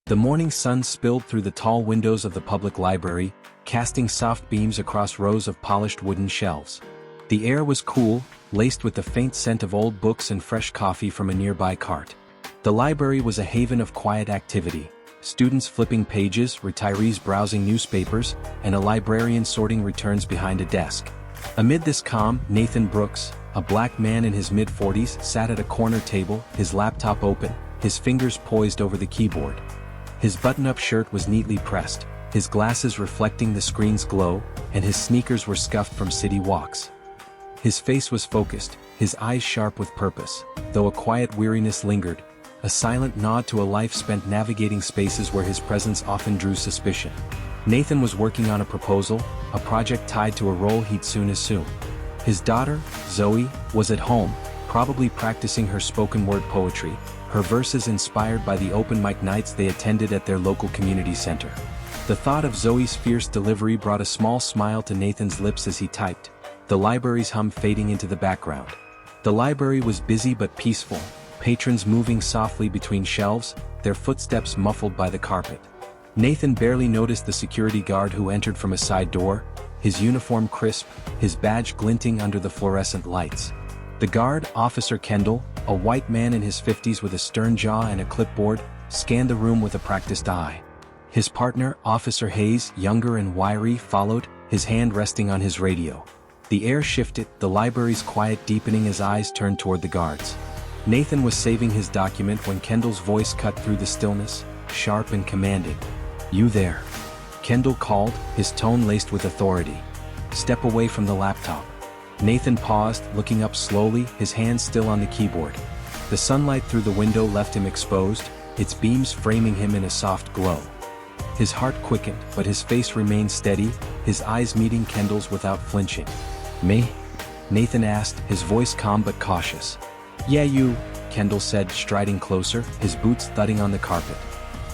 The morning sun spilled through the tall windows of the public library, casting soft beams across rows of polished wooden shelves. The air was cool, laced with the faint scent of old books and fresh coffee from a nearby cart. The library was a haven of quiet activity, students flipping pages, retirees browsing newspapers, and a librarian sorting returns behind a desk. Amid this calm, Nathan Brooks, a black man in his mid-40s, sat at a corner table, his laptop open, his fingers poised over the keyboard. His button-up shirt was neatly pressed, his glasses reflecting the screen's glow, and his sneakers were scuffed from city walks. His face was focused, his eyes sharp with purpose, though a quiet weariness lingered, a silent nod to a life spent navigating spaces where his presence often drew suspicion. Nathan was working on a proposal, a project tied to a role he'd soon assume. His daughter, Zoe, was at home, probably practicing her spoken-word poetry, her verses inspired by the open mic nights they attended at their local community center. The thought of Zoe's fierce delivery brought a small smile to Nathan's lips as he typed, the library's hum fading into the background. The library was busy but peaceful, patrons moving softly between shelves, their footsteps muffled by the carpet. Nathan barely noticed the security guard who entered from a side door, his uniform crisp, his badge glinting under the fluorescent lights. The guard, Officer Kendall, a white man in his 50s with a stern jaw and a clipboard, scanned the room with a practiced eye. His partner, Officer Hayes, younger and wiry, followed, his hand resting on his radio. The air shifted, the library's quiet deepening as eyes turned toward the guards. Nathan was saving his document when Kendall's voice cut through the stillness, sharp and commanding. "You there?" Kendall called, his tone laced with authority. "Step away from the laptop." Nathan paused, looking up slowly, his hands still on the keyboard. The sunlight through the window left him exposed, its beams framing him in a soft glow. His heart quickened, but his face remained steady, his eyes meeting Kendall's without flinching. "Me?" Nathan asked, his voice calm but cautious. "Yeah, you," Kendall said, striding closer, his boots thudding on the carpet.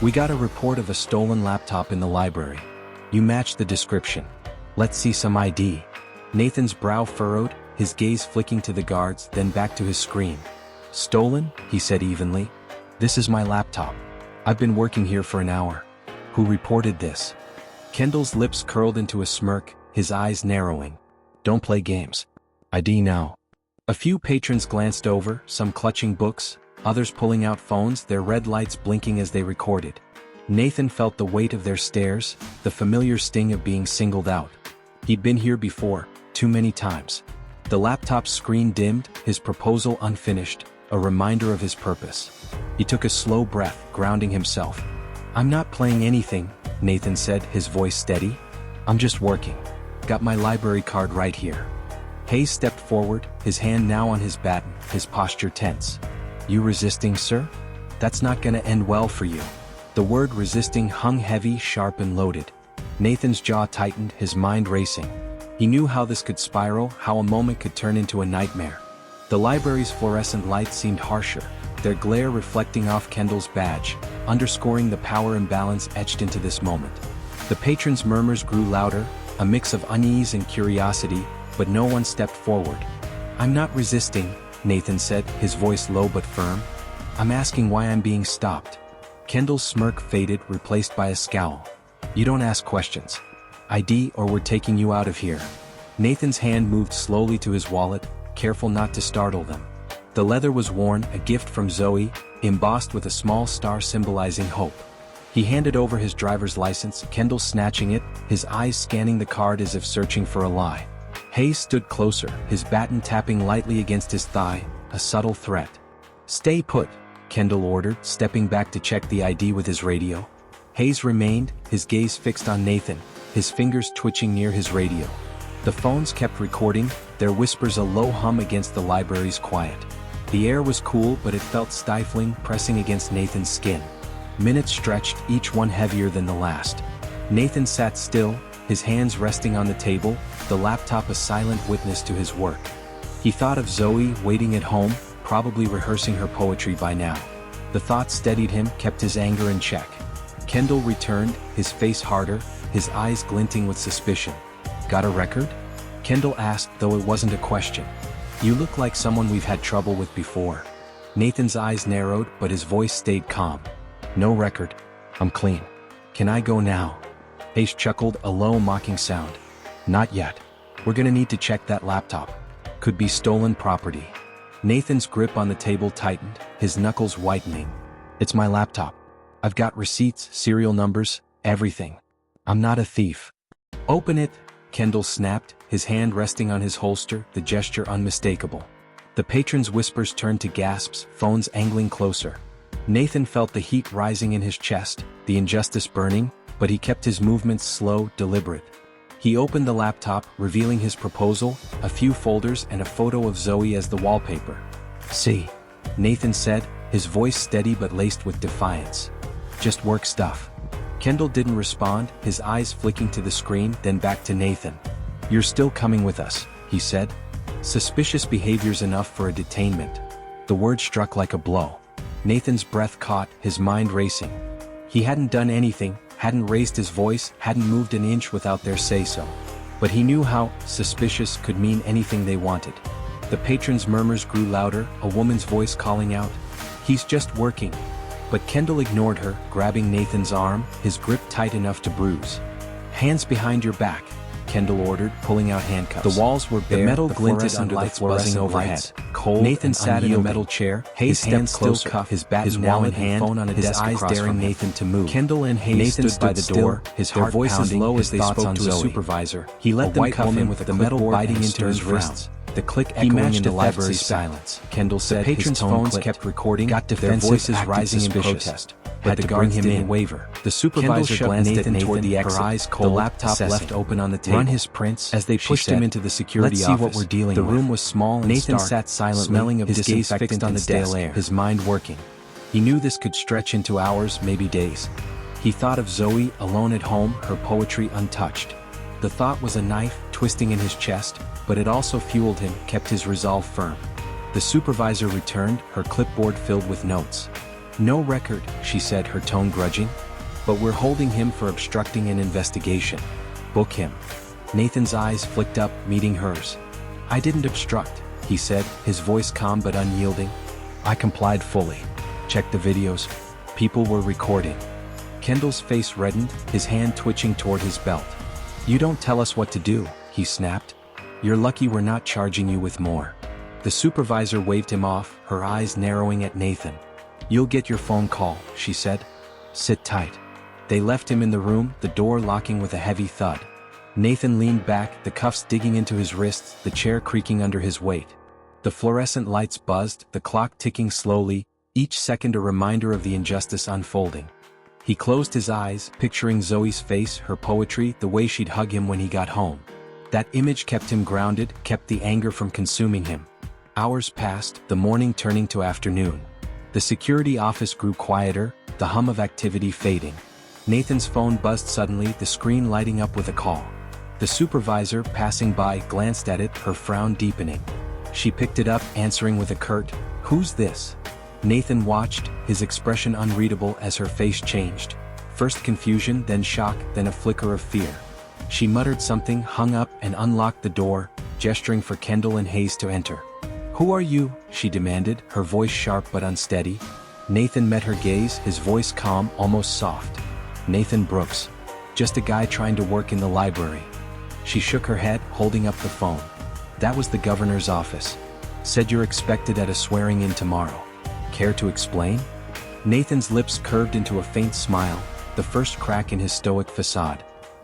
"We got a report of a stolen laptop in the library. You match the description. Let's see some ID." Nathan's brow furrowed, his gaze flicking to the guards, then back to his screen. "Stolen?" he said evenly. "This is my laptop. I've been working here for an hour. Who reported this?" Kendall's lips curled into a smirk, his eyes narrowing. "Don't play games. ID now." A few patrons glanced over, some clutching books, others pulling out phones, their red lights blinking as they recorded. Nathan felt the weight of their stares, the familiar sting of being singled out. He'd been here before, too many times. The laptop's screen dimmed, his proposal unfinished, a reminder of his purpose. He took a slow breath, grounding himself. "I'm not playing anything," Nathan said, his voice steady. "I'm just working. Got my library card right here." Hayes stepped forward, his hand now on his baton, his posture tense. "You resisting, sir? That's not gonna end well for you." The word resisting hung heavy, sharp and loaded. Nathan's jaw tightened, his mind racing. He knew how this could spiral, how a moment could turn into a nightmare. The library's fluorescent lights seemed harsher, their glare reflecting off Kendall's badge, underscoring the power imbalance etched into this moment. The patrons' murmurs grew louder, a mix of unease and curiosity, but no one stepped forward. "I'm not resisting," Nathan said, his voice low but firm. "I'm asking why I'm being stopped." Kendall's smirk faded, replaced by a scowl. "You don't ask questions. ID or we're taking you out of here." Nathan's hand moved slowly to his wallet, careful not to startle them. The leather was worn, a gift from Zoe, embossed with a small star symbolizing hope. He handed over his driver's license, Kendall snatching it, his eyes scanning the card as if searching for a lie. Hayes stood closer, his baton tapping lightly against his thigh, a subtle threat. "Stay put," Kendall ordered, stepping back to check the ID with his radio. Hayes remained, his gaze fixed on Nathan, his fingers twitching near his radio. The phones kept recording, their whispers a low hum against the library's quiet. The air was cool, but it felt stifling, pressing against Nathan's skin. Minutes stretched, each one heavier than the last. Nathan sat still, his hands resting on the table, the laptop a silent witness to his work. He thought of Zoe waiting at home, probably rehearsing her poetry by now. The thought steadied him, kept his anger in check. Kendall returned, his face harder, his eyes glinting with suspicion. "Got a record?" Kendall asked, though it wasn't a question. "You look like someone we've had trouble with before." Nathan's eyes narrowed, but his voice stayed calm. "No record. I'm clean. Can I go now? Hayes chuckled, a low mocking sound. Not yet. We're gonna need to check that laptop. Could be stolen property. Nathan's grip on the table tightened, his knuckles whitening. It's my laptop. I've got receipts, serial numbers, everything. I'm not a thief. Open it, Kendall snapped, his hand resting on his holster, the gesture unmistakable. The patron's whispers turned to gasps, phones angling closer. Nathan felt the heat rising in his chest, the injustice burning, but he kept his movements slow, deliberate. He opened the laptop, revealing his proposal, a few folders and a photo of Zoe as the wallpaper. See, Nathan said, his voice steady but laced with defiance. Just work stuff. Kendall didn't respond, his eyes flicking to the screen, then back to Nathan. You're still coming with us, he said. Suspicious behavior's enough for a detainment. The word struck like a blow. Nathan's breath caught, his mind racing. He hadn't done anything, hadn't raised his voice, hadn't moved an inch without their say-so. But he knew how suspicious could mean anything they wanted. The patron's murmurs grew louder, a woman's voice calling out, "He's just working." But Kendall ignored her, grabbing Nathan's arm, his grip tight enough to bruise. "Hands behind your back," Kendall ordered, pulling out handcuffs. The walls were bare, the metal glinted under the fluorescent overhead. Cold, Nathan sat in a metal chair, his hands still cuffed, his bat in wallet hand, phone on a desk eyes daring Nathan to move. Kendall and Hayes stood by the door, his heart pounding, low as they spoke to a supervisor. He let them cuff him with the metal biting into his wrists. The click echoing in the library's silence. Kendall said, the patron's phones kept recording, got defensive, voices rising in protest. But the guards didn't waver. The supervisor glanced at Nathan toward the exit, her eyes cold, the laptop left open on the table. Run his prints, as they pushed him into the security office. Let's see what we're dealing with. The room was small and Nathan sat silently, smelling of his gaze fixed on the stale air, his mind working. He knew this could stretch into hours, maybe days. He thought of Zoe, alone at home, her poetry untouched. The thought was a knife, twisting in his chest, but it also fueled him, kept his resolve firm. The supervisor returned, her clipboard filled with notes. "No record," she said, her tone grudging. "But we're holding him for obstructing an investigation. Book him." Nathan's eyes flicked up, meeting hers. "I didn't obstruct," he said, his voice calm but unyielding. "I complied fully. Check the videos. People were recording." Kendall's face reddened, his hand twitching toward his belt. "You don't tell us what to do," he snapped. "You're lucky we're not charging you with more." The supervisor waved him off, her eyes narrowing at Nathan. "You'll get your phone call," she said. "Sit tight." They left him in the room, the door locking with a heavy thud. Nathan leaned back, the cuffs digging into his wrists, the chair creaking under his weight. The fluorescent lights buzzed, the clock ticking slowly, each second a reminder of the injustice unfolding. He closed his eyes, picturing Zoe's face, her poetry, the way she'd hug him when he got home. That image kept him grounded, kept the anger from consuming him. Hours passed, the morning turning to afternoon. The security office grew quieter, the hum of activity fading. Nathan's phone buzzed suddenly, the screen lighting up with a call. The supervisor, passing by, glanced at it, her frown deepening. She picked it up, answering with a curt, "Who's this?" Nathan watched, his expression unreadable as her face changed. First confusion, then shock, then a flicker of fear. She muttered something, hung up, and unlocked the door, gesturing for Kendall and Hayes to enter. "Who are you?" she demanded, her voice sharp but unsteady. Nathan met her gaze, his voice calm, almost soft. "Nathan Brooks. Just a guy trying to work in the library." She shook her head, holding up the phone. "That was the governor's office. Said you're expected at a swearing-in tomorrow. Care to explain?" Nathan's lips curved into a faint smile, the first crack in his stoic facade.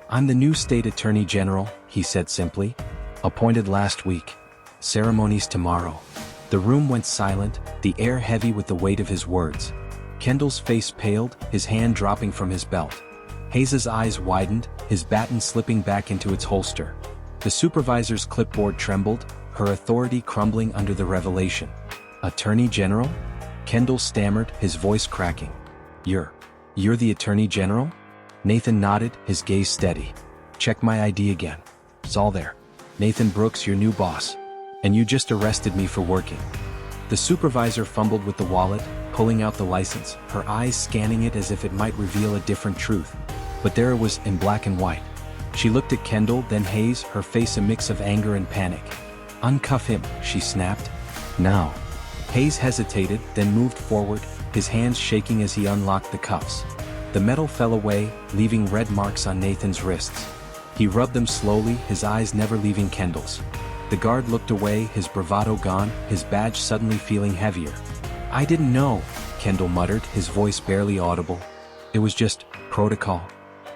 "I'm the new state attorney general," he said simply. "Appointed last week. Ceremonies tomorrow." The room went silent, the air heavy with the weight of his words. Kendall's face paled, his hand dropping from his belt. Hayes's eyes widened, his baton slipping back into its holster. The supervisor's clipboard trembled, her authority crumbling under the revelation. "Attorney General?" Kendall stammered, his voice cracking. You're the Attorney General?" Nathan nodded, his gaze steady. "Check my ID again. It's all there. Nathan Brooks, your new boss. And you just arrested me for working." The supervisor fumbled with the wallet, pulling out the license, her eyes scanning it as if it might reveal a different truth. But there it was, in black and white. She looked at Kendall, then Hayes, her face a mix of anger and panic. "Uncuff him," she snapped. "Now." Hayes hesitated, then moved forward, his hands shaking as he unlocked the cuffs. The metal fell away, leaving red marks on Nathan's wrists. He rubbed them slowly, his eyes never leaving Kendall's. The guard looked away, his bravado gone, his badge suddenly feeling heavier. "I didn't know," Kendall muttered, his voice barely audible. "It was just protocol."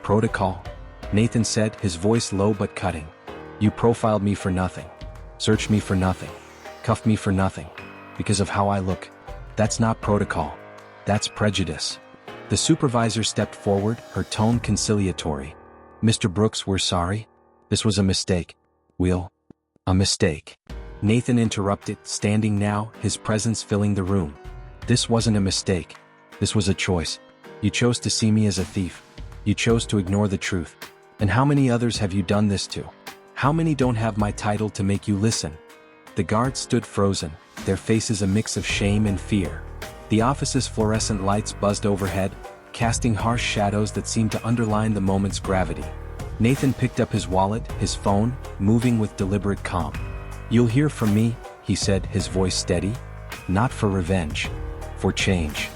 "Protocol," Nathan said, his voice low but cutting. "You profiled me for nothing. Searched me for nothing. Cuffed me for nothing. Because of how I look. That's not protocol. That's prejudice." The supervisor stepped forward, her tone conciliatory. "Mr. Brooks, we're sorry. This was a mistake. A mistake." Nathan interrupted, standing now, his presence filling the room. "This wasn't a mistake. This was a choice. You chose to see me as a thief. You chose to ignore the truth. And how many others have you done this to? How many don't have my title to make you listen?" The guards stood frozen, their faces a mix of shame and fear. The office's fluorescent lights buzzed overhead, casting harsh shadows that seemed to underline the moment's gravity. Nathan picked up his wallet, his phone, moving with deliberate calm. "You'll hear from me," he said, his voice steady. "Not for revenge. For change."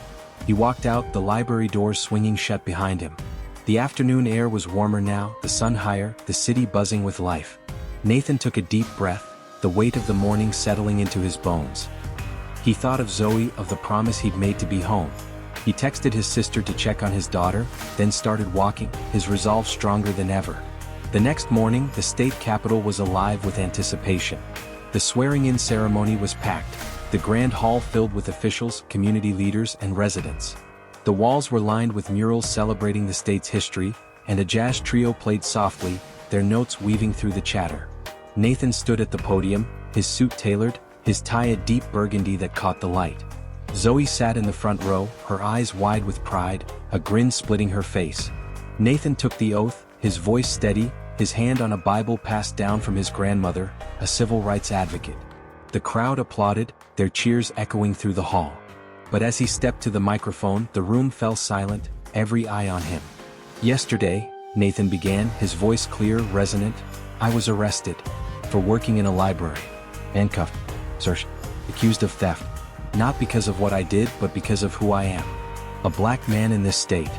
He walked out, the library doors swinging shut behind him. The afternoon air was warmer now, the sun higher, the city buzzing with life. Nathan took a deep breath, the weight of the morning settling into his bones. He thought of Zoe, of the promise he'd made to be home. He texted his sister to check on his daughter, then started walking, his resolve stronger than ever. The next morning, the state capitol was alive with anticipation. The swearing-in ceremony was packed, the grand hall filled with officials, community leaders, and residents. The walls were lined with murals celebrating the state's history, and a jazz trio played softly, their notes weaving through the chatter. Nathan stood at the podium, his suit tailored, his tie a deep burgundy that caught the light. Zoe sat in the front row, her eyes wide with pride, a grin splitting her face. Nathan took the oath, his voice steady, his hand on a Bible passed down from his grandmother, a civil rights advocate. The crowd applauded, their cheers echoing through the hall. But as he stepped to the microphone, the room fell silent, every eye on him. "Yesterday," Nathan began, his voice clear, resonant, "I was arrested. For working in a library. Handcuffed. Searched. Accused of theft. Not because of what I did, but because of who I am. A black man in this state."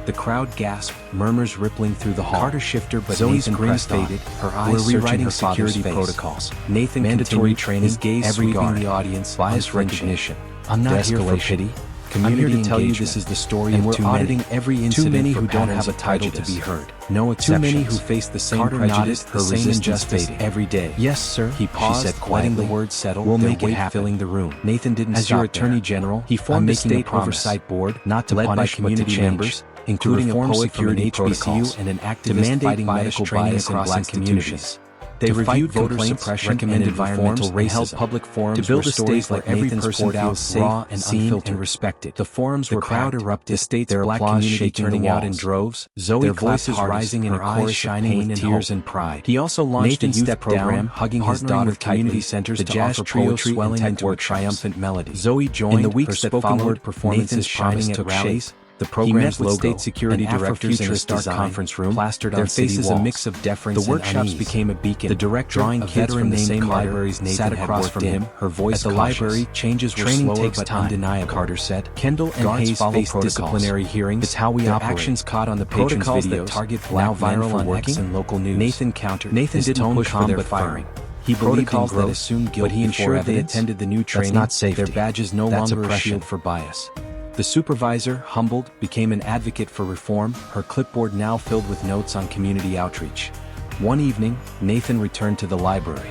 The crowd gasped, murmurs rippling through the hall. Carter shifter, but Zoe's grin faded, her eyes searching her father's face. Protocols. Nathan mandatory training, his gaze sweeping the audience, bias recognition. "I'm not here for pity. I'm here to tell you this is the story of too many. Every incident too many who don't have a title to be heard. No exceptions. Too many who face the same prejudice, the same injustice every day." "Yes, sir," he paused, said quietly, letting the words settle. "We'll make it happen." Filling the room. Nathan didn't stop. As your Attorney General, he formed a state oversight board, not to punish community chambers, including a poet from an HBCU and an activist fighting medical bias in black communities. They reviewed voter suppression, recommended environmental racism, held public forums to build a state where every person feels safe and seen and respected. The forums were crowd erupted, their black community turning out in droves, their voices rising in a chorus shining with tears and pride. He also launched a youth program, hugging his daughter community centers, the jazz trio swelling into a triumphant melody. Zoe joined. In the weeks that followed, performances shining at rallies. The program's logo, state security directors in a stark conference room, plastered their faces a mix of deference. The workshops became a beacon. The director, drawing kids from the same libraries, sat across from him, her voice cautious. At the library, changes were slower but undeniable. Carter said. Kendall and Hayes faced disciplinary hearings. It's how we operate. Actions caught on the patrons' videos that target now viral on X and local news. Nathan countered. Nathan didn't push for their firing. He believed in growth, assumed guilt, but he ensured they attended the new training. That's not safety. Their badges no longer a shield for bias. The supervisor, humbled, became an advocate for reform, her clipboard now filled with notes on community outreach. One evening, Nathan returned to the library.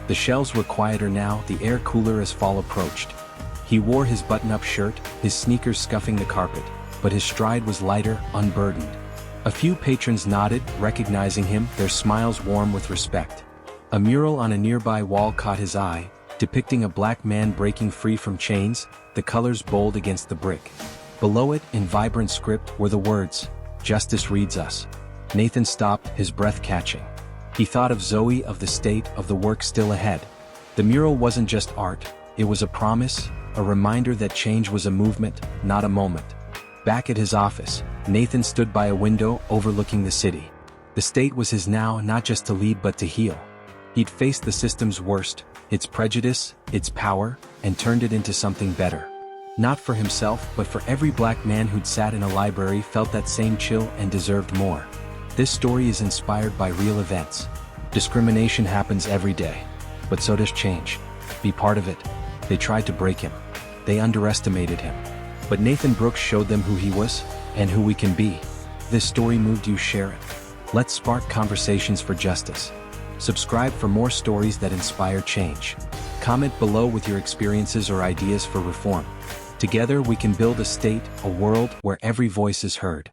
The shelves were quieter now, the air cooler as fall approached. He wore his button-up shirt, his sneakers scuffing the carpet, but his stride was lighter, unburdened. A few patrons nodded, recognizing him, their smiles warm with respect. A mural on a nearby wall caught his eye, depicting a black man breaking free from chains, the colors bold against the brick. Below it, in vibrant script, were the words, "Justice reads us." Nathan stopped, his breath catching. He thought of Zoe, of the state, of the work still ahead. The mural wasn't just art, it was a promise, a reminder that change was a movement, not a moment. Back at his office, Nathan stood by a window overlooking the city. The state was his now, not just to lead but to heal. He'd faced the system's worst, its prejudice, its power, and turned it into something better. Not for himself, but for every black man who'd sat in a library, felt that same chill, and deserved more. This story is inspired by real events. Discrimination happens every day. But so does change. Be part of it. They tried to break him. They underestimated him. But Nathan Brooks showed them who he was, and who we can be. This story moved you, share it. Let's spark conversations for justice. Subscribe for more stories that inspire change. Comment below with your experiences or ideas for reform. Together we can build a state, a world where every voice is heard.